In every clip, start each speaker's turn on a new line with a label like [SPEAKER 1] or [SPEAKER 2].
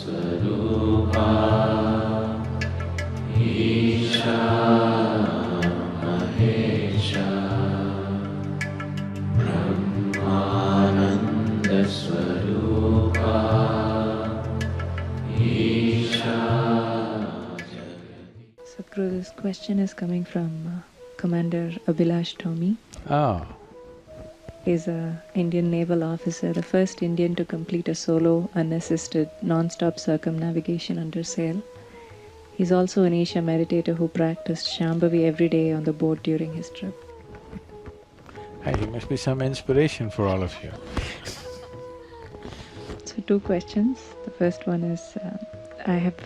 [SPEAKER 1] Swarupa Isha Mahesha Brahmananda Swarupa Isha.
[SPEAKER 2] Sadhguru, this question is coming from Commander Abhilash Tomi.
[SPEAKER 3] Oh,
[SPEAKER 2] He's an Indian naval officer, the first Indian to complete a solo, unassisted, non-stop circumnavigation under sail. He's also an Isha meditator who practiced Shambhavi every day on the boat during his trip.
[SPEAKER 3] hey, you must be some inspiration for all of you.
[SPEAKER 2] So two questions. The first one is, I have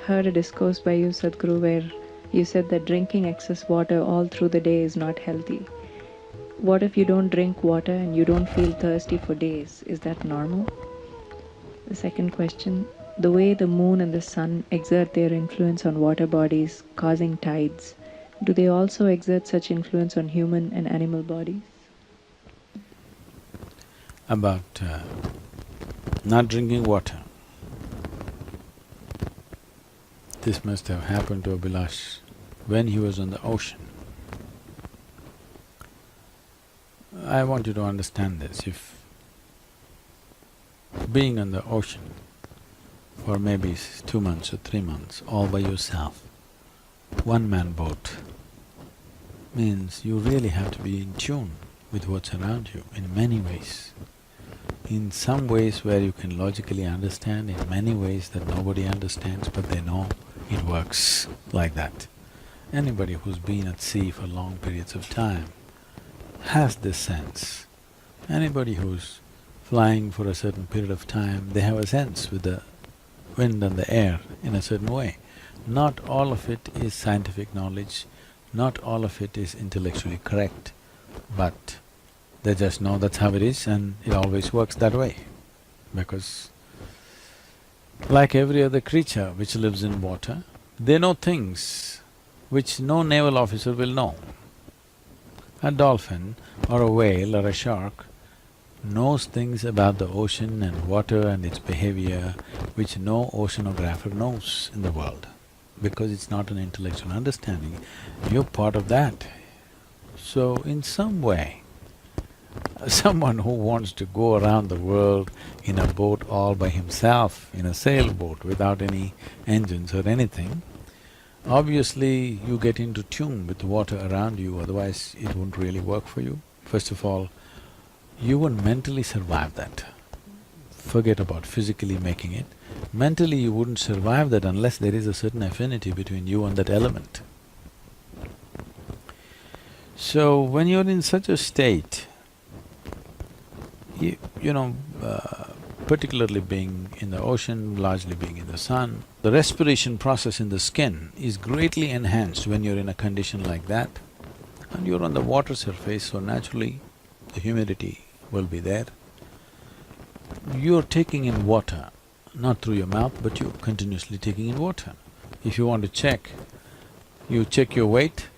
[SPEAKER 2] heard a discourse by you, Sadhguru, where you said that drinking excess water all through the day is not healthy. What if you don't drink water and you don't feel thirsty for days? Is that normal? The second question, the way the moon and the sun exert their influence on water bodies, causing tides, do they also exert such influence on human and animal bodies?
[SPEAKER 3] About not drinking water. This must have happened to Abhilash when he was on the ocean. I want you to understand this, if being on the ocean for maybe 2 months or 3 months all by yourself, one-man boat, means you really have to be in tune with what's around you in many ways. In some ways where you can logically understand, in many ways that nobody understands but they know it works like that. Anybody who's been at sea for long periods of time has this sense. Anybody who's flying for a certain period of time, they have a sense with the wind and the air in a certain way. Not all of it is scientific knowledge, not all of it is intellectually correct, but they just know that's how it is and it always works that way. Because like every other creature which lives in water, they know things which no naval officer will know. A dolphin or a whale or a shark knows things about the ocean and water and its behavior which no oceanographer knows in the world, because it's not an intellectual understanding. You're part of that. So in some way, someone who wants to go around the world in a boat all by himself, in a sailboat without any engines or anything, obviously you get into tune with the water around you, otherwise it won't really work for you. First of all, you won't mentally survive that. Forget about physically making it. Mentally you wouldn't survive that unless there is a certain affinity between you and that element. So when you're in such a state, particularly being in the ocean, largely being in the sun, the respiration process in the skin is greatly enhanced when you're in a condition like that. And you're on the water surface, so naturally the humidity will be there. You're taking in water, not through your mouth, but you're continuously taking in water. If you want to check, you check your weight,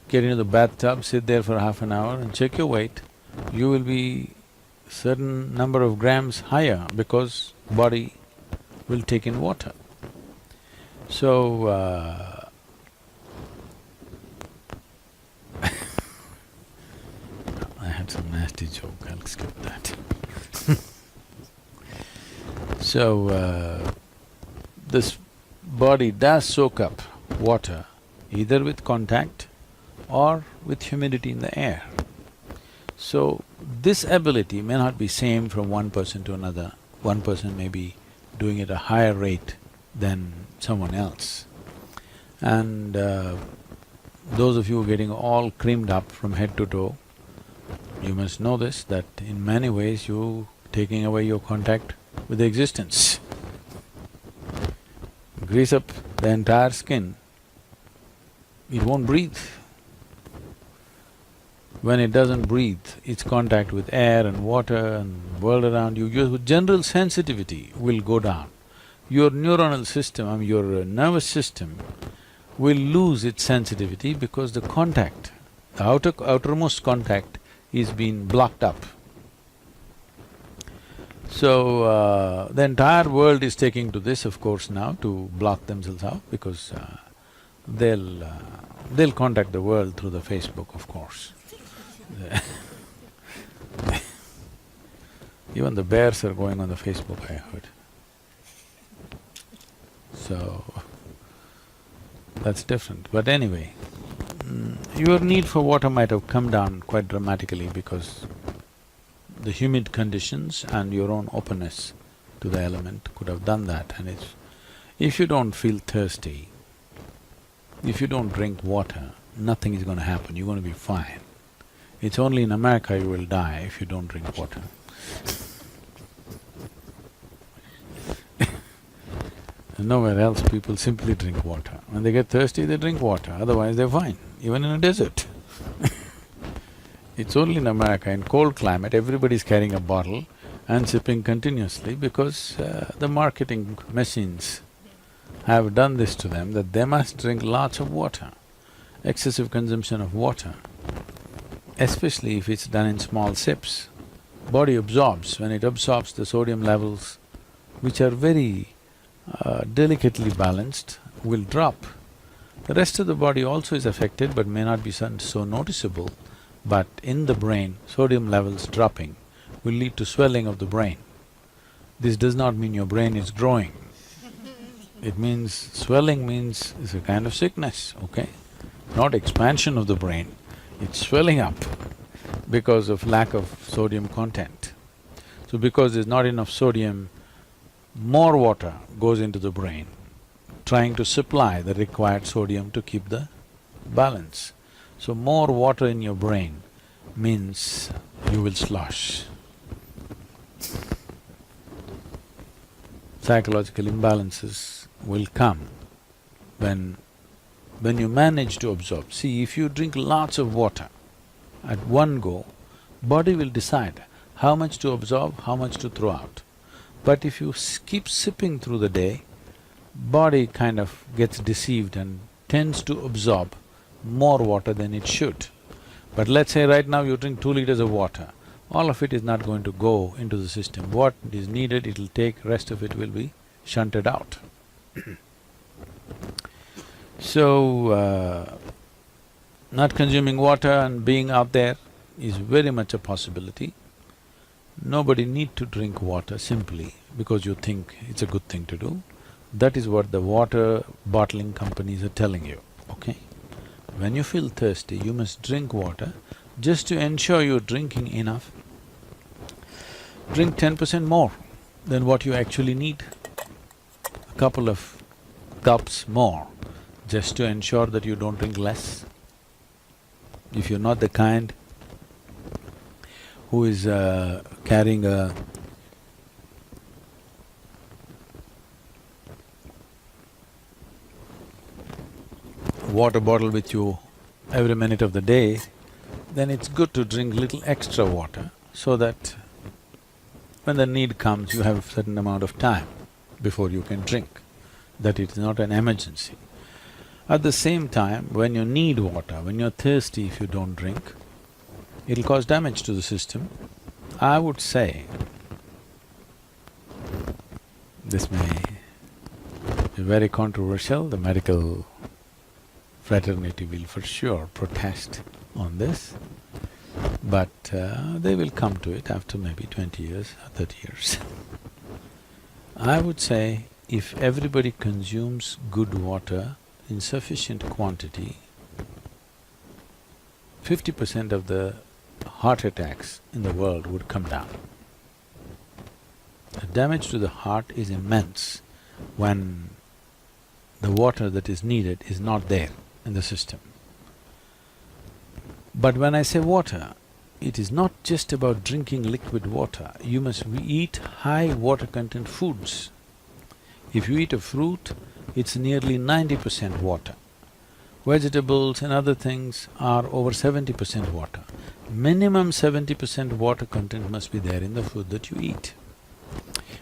[SPEAKER 3] get into the bathtub, sit there for half an hour and check your weight, you will be certain number of grams higher because body will take in water. So, I had some nasty joke, I'll skip that. So, this body does soak up water either with contact or with humidity in the air. So, this ability may not be same from one person to another. One person may be doing it at a higher rate than someone else. And those of you getting all creamed up from head to toe, you must know this, that in many ways you taking away your contact with the existence. Grease up the entire skin, it won't breathe. When it doesn't breathe, its contact with air and water and world around you, your general sensitivity will go down. Your neuronal system, your nervous system will lose its sensitivity because the contact, the outermost contact is being blocked up. So, the entire world is taking to this, of course, now to block themselves out because they'll contact the world through the Facebook, of course. Even the bears are going on the Facebook, I heard. So, that's different. But anyway, your need for water might have come down quite dramatically because the humid conditions and your own openness to the element could have done that. And it's… if you don't feel thirsty, if you don't drink water, nothing is going to happen, you're going to be fine. It's only in America you will die if you don't drink water. Nowhere else people simply drink water. When they get thirsty, they drink water, otherwise they're fine, even in a desert. It's only in America, in cold climate, everybody's carrying a bottle and sipping continuously because the marketing machines have done this to them that they must drink lots of water. Excessive consumption of water, especially if it's done in small sips, body absorbs. When it absorbs, the sodium levels, which are very delicately balanced, will drop. The rest of the body also is affected but may not be so noticeable, but in the brain, sodium levels dropping will lead to swelling of the brain. This does not mean your brain is growing. It means… swelling means it's a kind of sickness, okay? Not expansion of the brain, it's swelling up because of lack of sodium content. So because there's not enough sodium, more water goes into the brain, trying to supply the required sodium to keep the balance. So more water in your brain means you will slosh. Psychological imbalances will come when you manage to absorb. See, if you drink lots of water at one go, body will decide how much to absorb, how much to throw out. But if you keep sipping through the day, body kind of gets deceived and tends to absorb more water than it should. But let's say right now you drink 2 liters of water, all of it is not going to go into the system. What is needed, it'll take, rest of it will be shunted out. So, not consuming water and being out there is very much a possibility. Nobody need to drink water simply because you think it's a good thing to do. That is what the water bottling companies are telling you, okay? When you feel thirsty, you must drink water. Just to ensure you're drinking enough, drink 10% more than what you actually need. A couple of cups more, just to ensure that you don't drink less. If you're not the kind who is carrying a water bottle with you every minute of the day, then it's good to drink little extra water so that when the need comes, you have a certain amount of time before you can drink, that it is not an emergency. At the same time, when you need water, when you're thirsty, if you don't drink, it'll cause damage to the system. I would say, this may be very controversial, the medical fraternity will for sure protest on this, but they will come to it after maybe 20 years or 30 years. I would say if everybody consumes good water in sufficient quantity, 50% of the heart attacks in the world would come down. The damage to the heart is immense when the water that is needed is not there in the system. But when I say water, it is not just about drinking liquid water, you must eat high water content foods. If you eat a fruit, it's nearly 90% water. Vegetables and other things are over 70% water. Minimum 70% water content must be there in the food that you eat.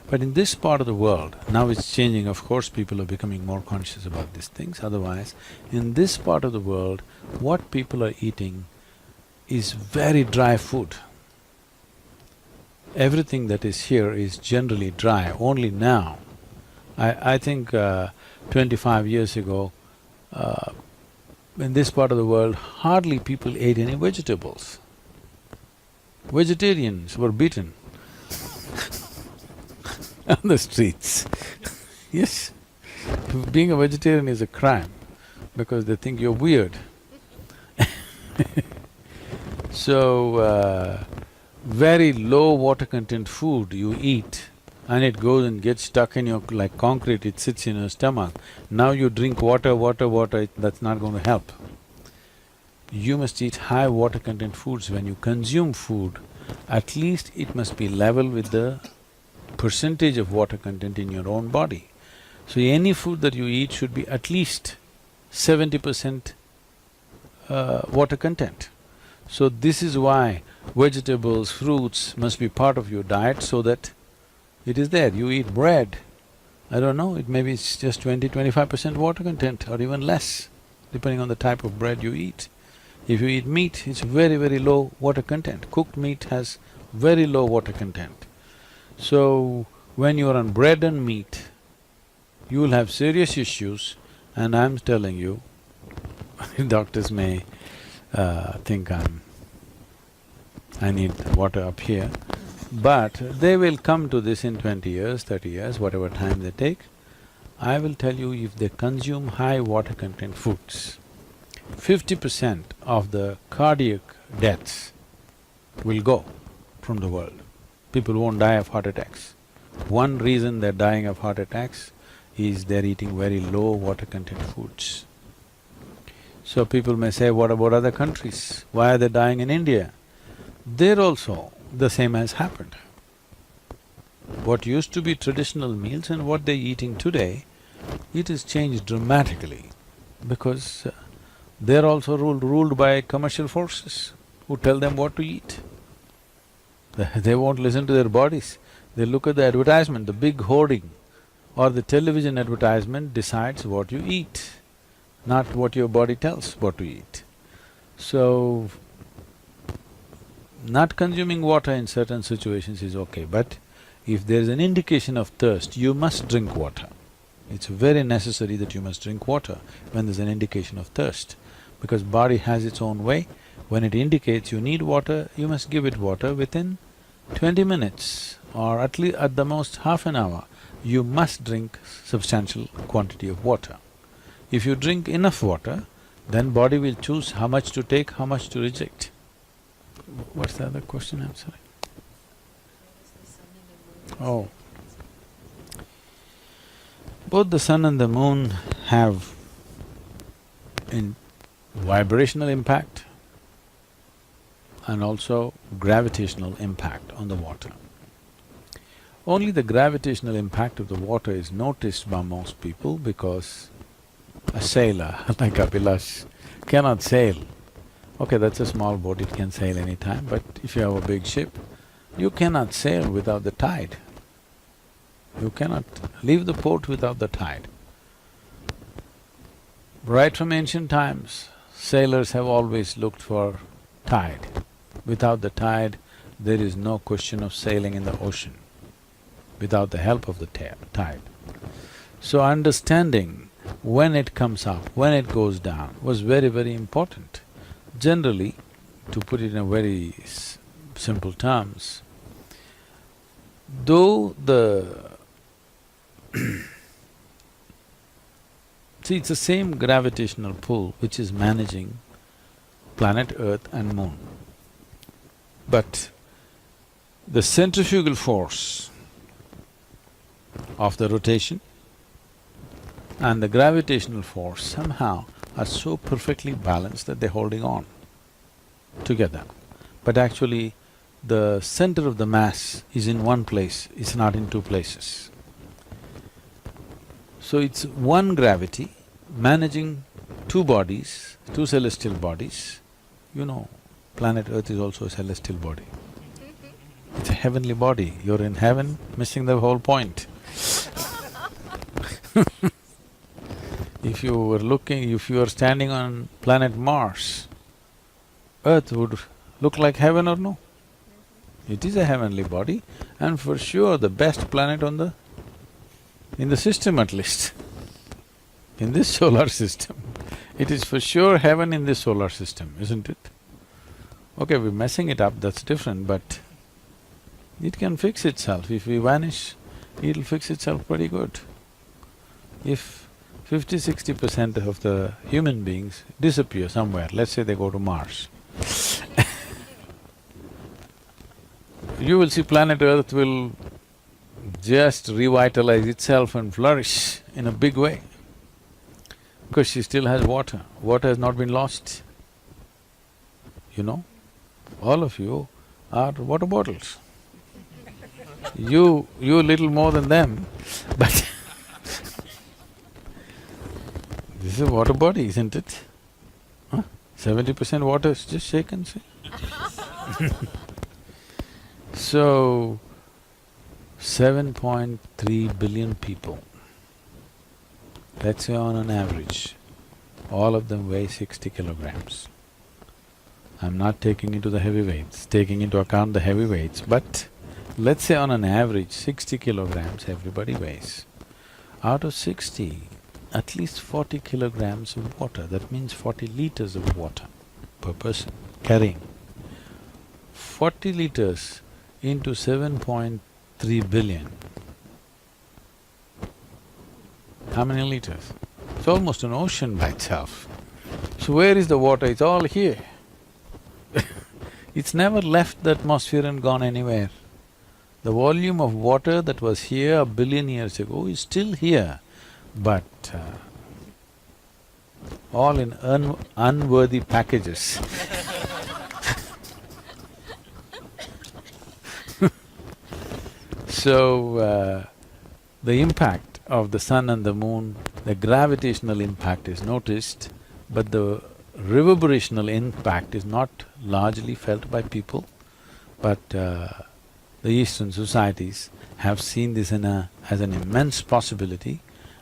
[SPEAKER 3] But in this part of the world, now it's changing, of course, people are becoming more conscious about these things, otherwise, in this part of the world, what people are eating is very dry food. everything that is here is generally dry. Only now, I think 25 years ago, in this part of the world, hardly people ate any vegetables. Vegetarians were beaten on the streets. Yes, being a vegetarian is a crime because they think you're weird. So, very low water content food you eat and it goes and gets stuck in your… like concrete, it sits in your stomach. Now you drink water, that's not going to help. You must eat high water content foods. When you consume food, at least it must be level with the percentage of water content in your own body. So any food that you eat should be at least 70% water content. So this is why vegetables, fruits must be part of your diet so that it is there. You eat bread, I don't know, it maybe it's just 20–25% water content or even less, depending on the type of bread you eat. If you eat meat, it's very, very low water content. Cooked meat has very low water content. So, when you're on bread and meat, you will have serious issues, and I'm telling you, doctors may think I need water up here, but they will come to this in 20 years, 30 years, whatever time they take. I will tell you, if they consume high water content foods, 50% of the cardiac deaths will go from the world. People won't die of heart attacks. One reason they're dying of heart attacks is they're eating very low water content foods. So people may say, what about other countries? Why are they dying in India? There also the same has happened. What used to be traditional meals and what they're eating today, it has changed dramatically because they're also ruled by commercial forces who tell them what to eat. They won't listen to their bodies. They look at the advertisement, the big hoarding or the television advertisement decides what you eat, not what your body tells what to eat. So, not consuming water in certain situations is okay, but if there's an indication of thirst, you must drink water. It's very necessary that you must drink water when there's an indication of thirst, because body has its own way. When it indicates you need water, you must give it water within 20 minutes or at least at the most half an hour. You must drink substantial quantity of water. If you drink enough water, then body will choose how much to take, how much to reject. What's the other question, I'm sorry? Oh. Both the sun and the moon have vibrational impact and also gravitational impact on the water. Only the gravitational impact of the water is noticed by most people because a sailor like Abhilash cannot sail. Okay, that's a small boat, it can sail any time, but if you have a big ship, you cannot sail without the tide. You cannot leave the port without the tide. Right from ancient times, sailors have always looked for tide. Without the tide, there is no question of sailing in the ocean, without the help of the tide. So understanding when it comes up, when it goes down was very, very important. Generally, to put it in a very simple terms, though the see, it's the same gravitational pull which is managing planet Earth and Moon. But the centrifugal force of the rotation and the gravitational force somehow are so perfectly balanced that they're holding on together. But actually, the center of the mass is in one place, it's not in two places. So it's one gravity managing two bodies, two celestial bodies. You know, planet Earth is also a celestial body. It's a heavenly body. You're in heaven, missing the whole point. If you were standing on planet Mars, Earth would look like heaven or no? It is a heavenly body and for sure the best planet in the system at least, in this solar system. It is for sure heaven in this solar system, isn't it? Okay, we're messing it up, that's different, but it can fix itself. If we vanish, it'll fix itself pretty good. If 50–60% of the human beings disappear somewhere, let's say they go to Mars, you will see planet Earth will just revitalize itself and flourish in a big way, because she still has water. Water has not been lost. You know, all of you are water bottles. You little more than them, but this is a water body, isn't it? Huh? 70% water, just shake and see. So, 7.3 billion people, let's say on an average, all of them weigh 60 kilograms. I'm not taking into the heavyweights, taking into account the heavyweights, but let's say on an average 60 kilograms everybody weighs. Out of 60, at least 40 kilograms of water, that means 40 liters of water per person carrying. 40 liters into 7.3 billion. How many liters? It's almost an ocean by itself. So where is the water? It's all here. It's never left the atmosphere and gone anywhere. The volume of water that was here 1 billion years ago is still here, but all in unworthy packages. So, the impact of the sun and the moon, the gravitational impact is noticed, but the reverberational impact is not largely felt by people. But the Eastern societies have seen this as an immense possibility,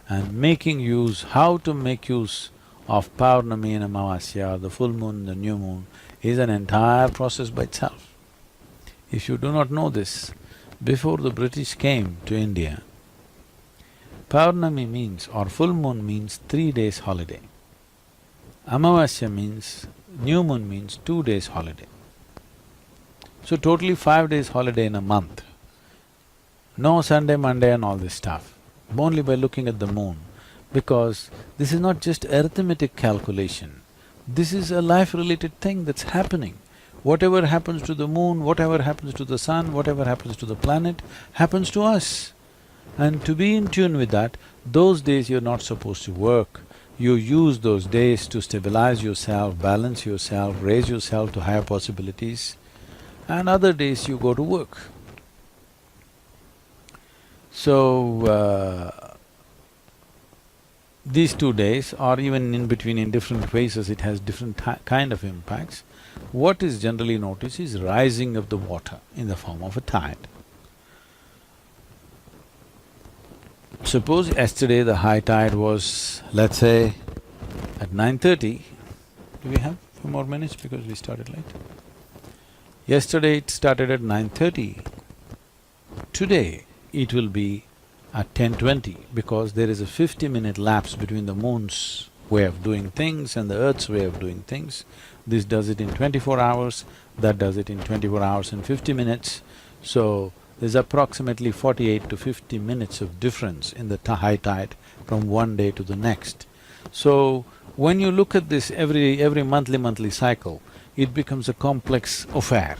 [SPEAKER 3] and making use… how to make use of Paurnami and Amavasya, the full moon, the new moon, is an entire process by itself. If you do not know this, before the British came to India, Paurnami means, or full moon means 3 days holiday. Amavasya means… new moon means 2 days holiday. So totally 5 days holiday in a month. No Sunday, Monday and all this stuff, only by looking at the moon, because this is not just arithmetic calculation, this is a life-related thing that's happening. Whatever happens to the moon, whatever happens to the sun, whatever happens to the planet, happens to us. And to be in tune with that, those days you're not supposed to work. You use those days to stabilize yourself, balance yourself, raise yourself to higher possibilities, and other days you go to work. So, these 2 days, or even in between in different phases, it has different kind of impacts. What is generally noticed is rising of the water in the form of a tide. Suppose yesterday the high tide was, let's say, at 9:30. Do we have a few more minutes because we started late? Yesterday it started at 9:30. Today it will be at 10:20 because there is a 50-minute lapse between the moon's way of doing things and the earth's way of doing things. This does it in 24 hours, that does it in 24 hours and 50 minutes. So, there's approximately 48 to 50 minutes of difference in the high tide from one day to the next. So, when you look at this every monthly cycle, it becomes a complex affair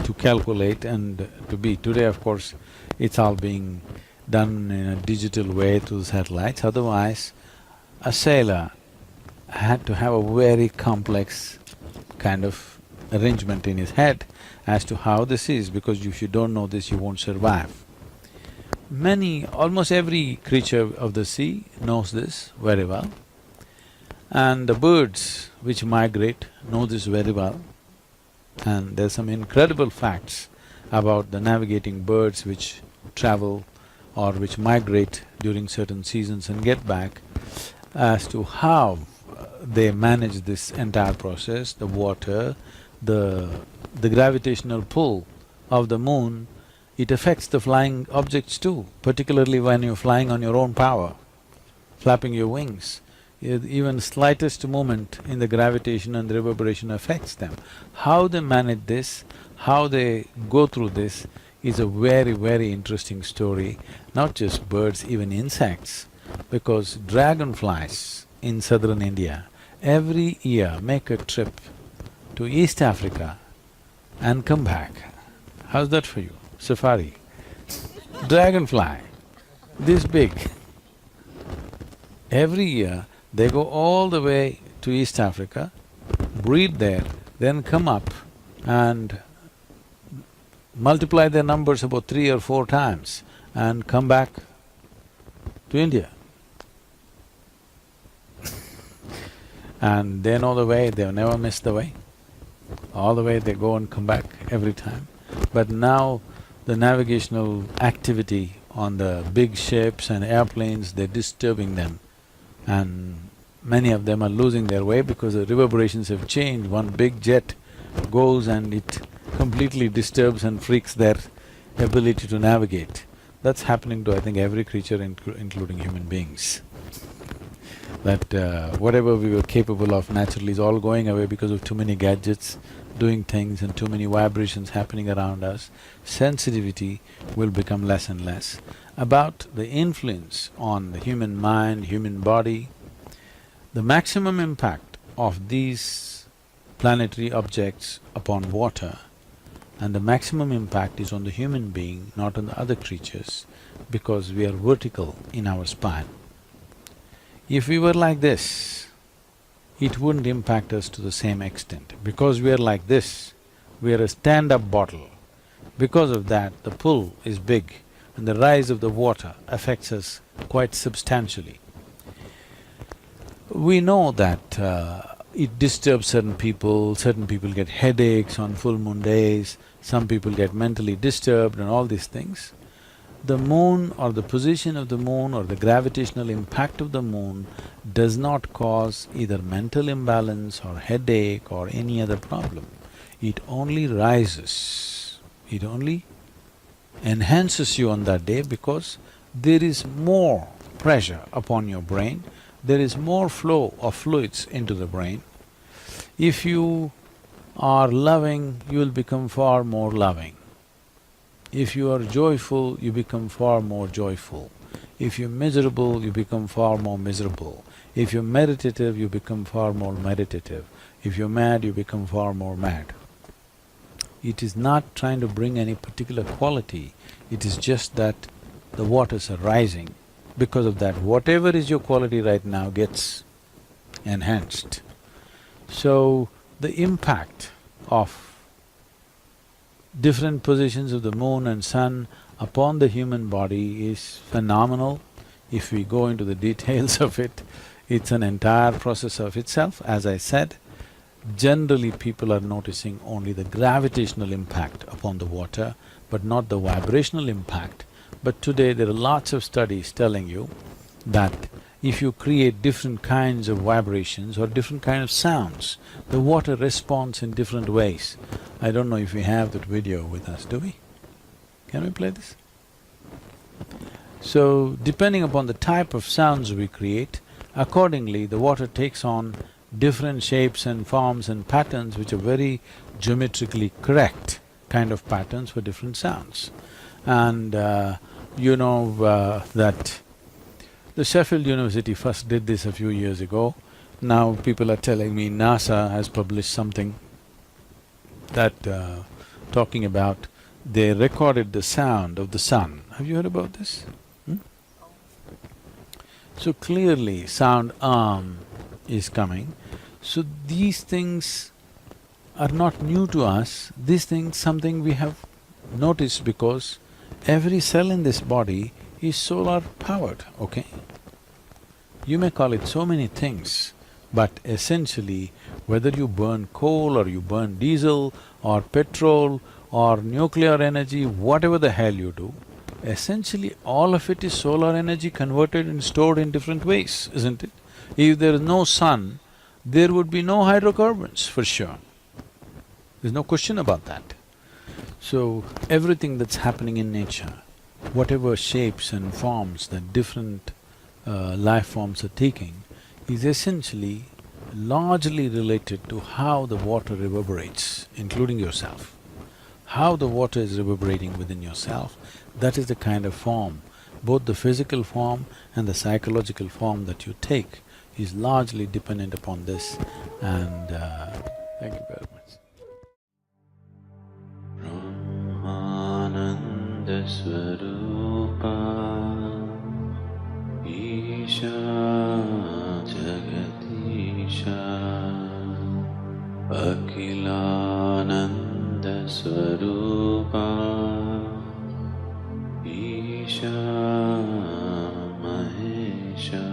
[SPEAKER 3] to calculate and to be. Today, of course, it's all being done in a digital way through the satellites, otherwise a sailor had to have a very complex kind of arrangement in his head as to how this is, because if you don't know this, you won't survive. Almost every creature of the sea knows this very well, and the birds which migrate know this very well. And there's some incredible facts about the navigating birds which travel or which migrate during certain seasons and get back, as to how they manage this entire process, the water, the the gravitational pull of the moon, it affects the flying objects too, particularly when you're flying on your own power, flapping your wings. Even slightest movement in the gravitation and the reverberation affects them. How they manage this, how they go through this is a very, very interesting story. Not just birds, even insects, because dragonflies in southern India every year make a trip to East Africa and come back. How's that for you? Safari. Dragonfly, this big. Every year, they go all the way to East Africa, breed there, then come up and multiply their numbers about 3 or 4 times and come back to India. And they know the way, they've never missed the way. All the way they go and come back every time. But now the navigational activity on the big ships and airplanes, they're disturbing them. And many of them are losing their way because the reverberations have changed. One big jet goes and it completely disturbs and freaks their ability to navigate. That's happening to, I think, every creature including human beings. That whatever we were capable of naturally is all going away because of too many gadgets doing things and too many vibrations happening around us. Sensitivity will become less and less. About the influence on the human mind, human body, the maximum impact of these planetary objects upon water and the maximum impact is on the human being, not on the other creatures, because we are vertical in our spine. If we were like this, it wouldn't impact us to the same extent. Because we are like this, we are a stand-up bottle. Because of that, the pull is big and the rise of the water affects us quite substantially. We know that it disturbs certain people get headaches on full moon days, some people get mentally disturbed and all these things. The moon or the position of the moon or the gravitational impact of the moon does not cause either mental imbalance or headache or any other problem. It only rises, it only enhances you on that day because there is more pressure upon your brain, there is more flow of fluids into the brain. If you are loving, you will become far more loving. If you are joyful, you become far more joyful. If you're miserable, you become far more miserable. If you're meditative, you become far more meditative. If you're mad, you become far more mad. It is not trying to bring any particular quality, it is just that the waters are rising. Because of that, whatever is your quality right now gets enhanced. So, the impact of different positions of the moon and sun upon the human body is phenomenal. If we go into the details of it, it's an entire process of itself. As I said, generally people are noticing only the gravitational impact upon the water, but not the vibrational impact. But today there are lots of studies telling you that if you create different kinds of vibrations or different kind of sounds, the water responds in different ways. I don't know if we have that video with us, do we? Can we play this? So, depending upon the type of sounds we create, accordingly the water takes on different shapes and forms and patterns which are very geometrically correct kind of patterns for different sounds. And you know that the Sheffield University first did this a few years ago. Now people are telling me NASA has published something that talking about they recorded the sound of the sun. Have you heard about this? So clearly sound is coming. So these things are not new to us, these things something we have noticed because every cell in this body is solar powered, okay? You may call it so many things, but essentially whether you burn coal or you burn diesel or petrol or nuclear energy, whatever the hell you do, essentially all of it is solar energy converted and stored in different ways, isn't it? If there is no sun, there would be no hydrocarbons for sure. There's no question about that. So, everything that's happening in nature, whatever shapes and forms that different life forms are taking, is essentially largely related to how the water reverberates, including yourself. How the water is reverberating within yourself, that is the kind of form, both the physical form and the psychological form that you take is largely dependent upon this, and thank you very much. Brahmananda Swarupa Isha Jagatisha Akhilananda Swarupa Isha Mahesha